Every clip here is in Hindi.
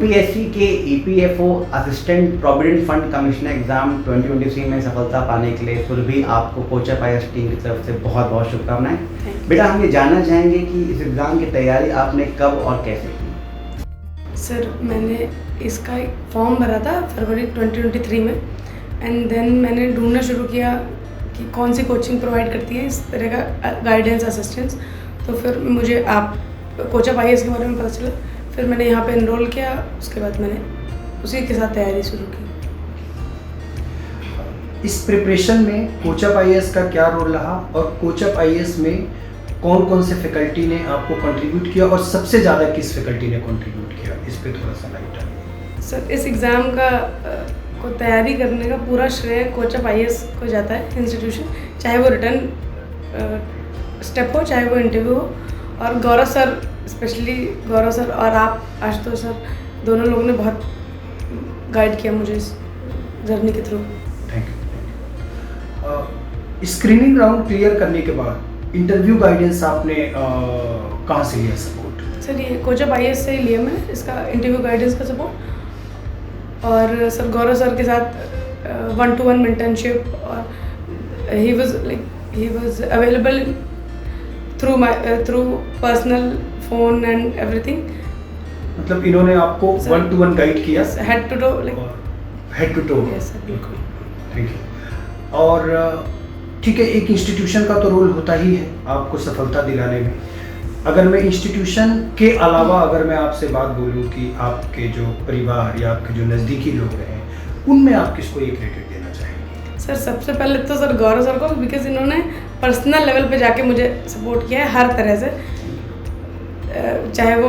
यूपीएससी के EPFO assistant provident fund commissioner exam 2023 में सफलता पाने के लिए सुरभि आपको कोचअप आईएएस टीम की तरफ से बहुत बहुत शुभकामनाएं। बेटा, हम ये जानना चाहेंगे कि इस एग्ज़ाम की तैयारी आपने कब और कैसे की? सर, मैंने इसका फॉर्म भरा था फरवरी 2023 में, एंड देन मैंने ढूंढना शुरू किया कि कौन सी कोचिंग प्रोवाइड करती है इस तरह का गाइडेंस असिस्टेंस। तो फिर मुझे आप कोचअप आईएएस के बारे में पता चला, फिर मैंने यहाँ पे एनरोल किया। उसके बाद मैंने उसी के साथ तैयारी शुरू की। इस प्रिपरेशन में कोचअप आईएएस का क्या रोल रहा और कोचअप आईएएस में कौन कौन से फैकल्टी ने आपको कंट्रीब्यूट किया और सबसे ज़्यादा किस फैकल्टी ने कंट्रीब्यूट किया, इस पे थोड़ा सा लाइट डालिए। सर, इस एग्ज़ाम का को तैयारी करने का पूरा श्रेय कोचअप आईएएस को जाता है इंस्टीट्यूशन, चाहे वो रिटर्न स्टेप हो चाहे वो इंटरव्यू हो। और गौरव सर, स्पेशली गौरव सर और आप आशुतोष सर, दोनों लोगों ने बहुत गाइड किया मुझे इस जर्नी के through. Thank you. Screening round clear करने के बाद इंटरव्यू गाइडेंस आपने कहाँ से लिया सपोर्ट? सर, ये कोचअप आईएएस से ही लिया मैंने इसका इंटरव्यू गाइडेंस का सपोर्ट। और सर, गौरव सर के साथ 1-to-1 मेंटरशिप, और he was available through personal phone and everything. मतलब इन्होंने आपको 1-to-1 गाइड किया? Head to toe, head to toe. Yes sir, बिल्कुल। Thank you. और ठीक है, एक इंस्टीट्यूशन का तो रोल होता ही है आपको सफलता दिलाने में। अगर मैं इंस्टीट्यूशन के अलावा अगर मैं आपसे बात बोलूँ कि आपके जो परिवार या आपके जो नज़दीकी लोग हैं, उनमें आप किसको ये क्रेडिट देना चाहेंगे? सर, सबसे पहले तो सर गौरव सर को, बिकॉज इन्होंने पर्सनल लेवल पे जाके मुझे सपोर्ट किया है हर तरह से, चाहे वो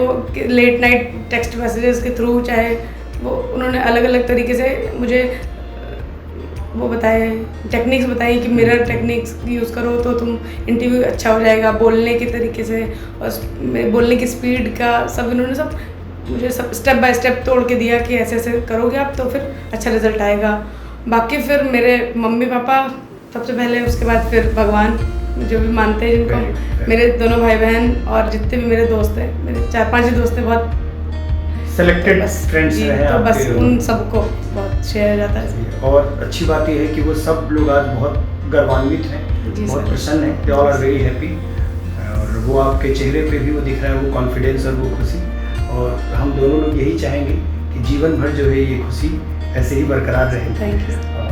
लेट नाइट टेक्स्ट मैसेजेस के थ्रू, चाहे वो उन्होंने अलग अलग तरीके से मुझे वो बताए, टेक्निक्स बताई कि मिरर टेक्निक्स यूज़ करो तो तुम इंटरव्यू अच्छा हो जाएगा, बोलने के तरीके से और बोलने की स्पीड का सब इन्होंने सब मुझे सब स्टेप बाय स्टेप तोड़ के दिया कि ऐसे ऐसे करोगे आप तो फिर अच्छा रिजल्ट आएगा। बाकी फिर मेरे मम्मी पापा सबसे पहले, उसके बाद फिर भगवान जो भी मानते हैं जिनको, मेरे दोनों भाई बहन और जितने भी मेरे दोस्त हैं, मेरे 4-5 ही दोस्त हैं, बहुत सेलेक्टेड फ्रेंड्स हैं तो बस आपके, उन सबको बहुत शेयर जाता है। और अच्छी बात यह है कि वो सब लोग आज बहुत गर्वान्वित हैं, बहुत प्रसन्न हैं, they all are very happy. और वो आपके चेहरे पे भी वो दिख रहा है, वो कॉन्फिडेंस और वो खुशी। और हम दोनों लोग यही चाहेंगे कि जीवन भर जो है ये खुशी ऐसे ही बरकरार रहे। Thank you. और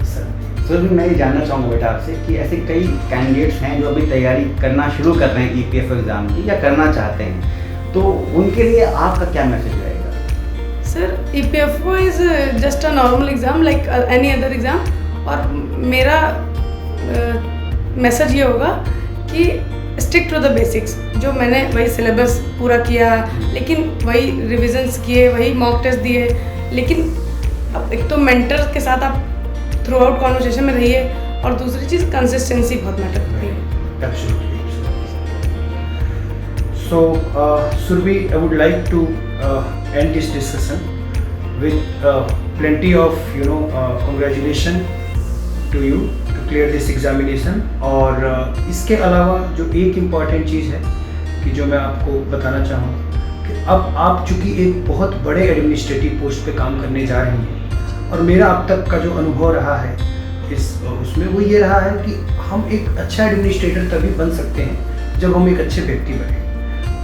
सर, मैं ये जानना चाहूँगा बेटा आपसे कि ऐसे कई कैंडिडेट्स हैं जो अभी तैयारी करना शुरू कर रहे हैं ईपीएफओ एग्ज़ाम की या करना चाहते हैं, तो उनके लिए आपका क्या मैसेज रहेगा? Sir, EPFO is just a normal exam like any other exam. और मेरा मैसेज ये होगा कि स्टिक टू द बेसिक्स। जो मैंने वही सिलेबस पूरा किया, लेकिन वही रिविजन्स किए, वही मॉक टेस्ट दिए, लेकिन अब एक तो मेंटर के साथ आप थ्रू आउट कॉन्वर्सेशन में रहिए, और दूसरी चीज़ कंसिस्टेंसी बहुत मैटर करती है। Absolutely. So, Survi, I would like to end this discussion with plenty of congratulation to you to clear this examination. और इसके अलावा जो एक इम्पॉर्टेंट चीज़ है कि जो मैं आपको बताना चाहूँ कि अब आप चूँकि एक बहुत बड़े एडमिनिस्ट्रेटिव पोस्ट पे काम करने जा रही हैं, और मेरा अब तक का जो अनुभव रहा है उसमें वो ये रहा है कि हम एक अच्छा एडमिनिस्ट्रेटर तभी बन सकते हैं जब हम एक अच्छे व्यक्ति बने।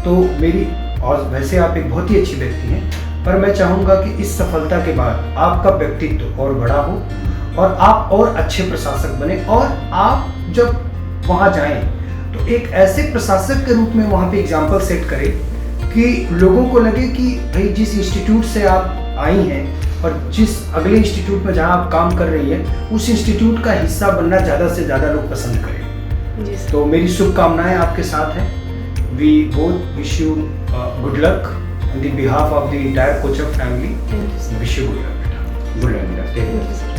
तो मेरी, और वैसे आप एक बहुत ही अच्छी व्यक्ति हैं, पर मैं चाहूँगा कि इस सफलता के बाद आपका व्यक्तित्व और बड़ा हो और आप और अच्छे प्रशासक बने, और आप जब वहाँ जाएं तो एक ऐसे प्रशासक के रूप में वहाँ पे एग्जाम्पल सेट करें कि लोगों को लगे कि भाई जिस इंस्टीट्यूट से आप आई हैं और जिस अगले इंस्टीट्यूट में जहाँ आप काम कर रही हैं, उस इंस्टीट्यूट का हिस्सा बनना ज़्यादा से ज़्यादा लोग पसंद करें। तो मेरी शुभकामनाएं आपके साथ हैं। We both wish you good luck on the behalf of the entire Kochap family. Thank you, sir. Wish you good luck. Good luck.